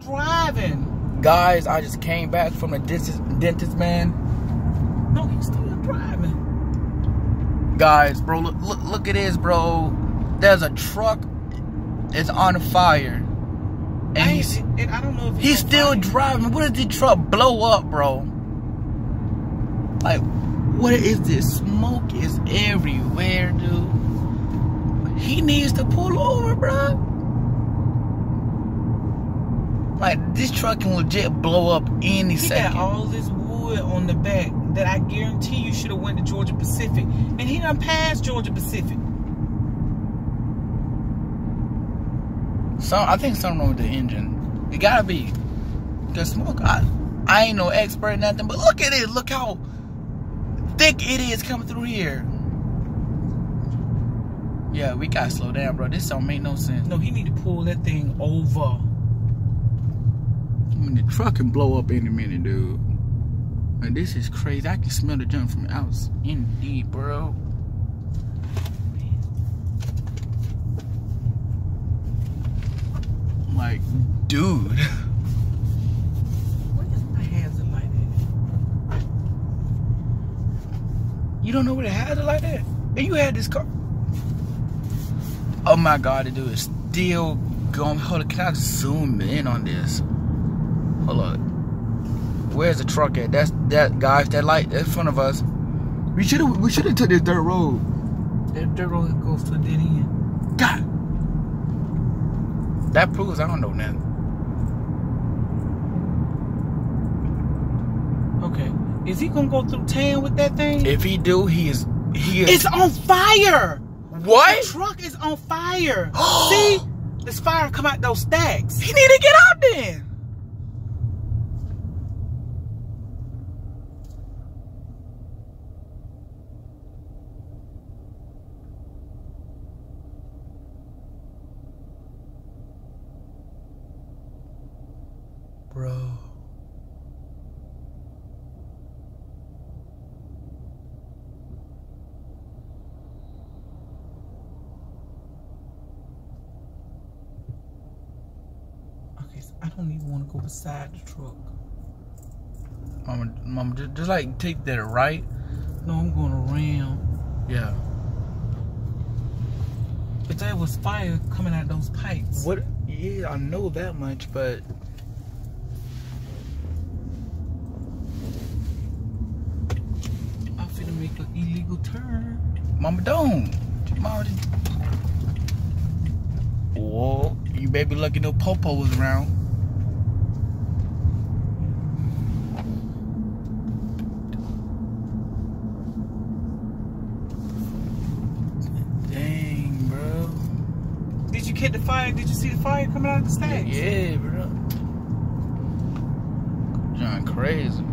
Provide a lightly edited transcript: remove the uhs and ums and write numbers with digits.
driving. Guys, I just came back from the dentist, man. No, he's still driving. Guys, bro, look at this, bro. There's a truck. It's on fire. And I don't know if he's still driving. What if the truck blow up, bro? Like, what is this? Smoke is everywhere, dude. He needs to pull over, bro. Like, this truck can legit blow up any second. He got all this wood on the back that I guarantee you should have went to Georgia Pacific. And he done passed Georgia Pacific. I think something wrong with the engine. It gotta be. Cause smoke, I ain't no expert in nothing, but look at it. Look how thick it is coming through here. Yeah, we gotta slow down, bro. This don't make no sense. No, he need to pull that thing over. I mean, the truck can blow up any minute, dude. Like, this is crazy. I can smell the junk from out. Indeed, bro. Like, dude. What is the hazard light at? You don't know where the hazard light at? And you had this car. Oh my God, the dude is still going. Hold on, can I zoom in on this? Hold on. Where's the truck at? That guys, that light in front of us. We should have took this dirt road. That dirt road goes to a dead end. God. That proves I don't know nothing. Okay. Is he gonna go through town with that thing? If he do, he is. It's on fire! What? The truck is on fire. See? There's fire come out those stacks. He need to get out then. Bro. Okay, so I don't even want to go beside the truck. Mama, just like take that right. No, I'm going around. Yeah. But there was fire coming out of those pipes. What? Yeah, I know that much, but I'm finna make an illegal turn. Mama, don't. Mama, whoa, you baby lucky no popo was around. Dang, bro. Did you catch the fire? Did you see the fire coming out of the stacks? Yeah, bro. John crazy.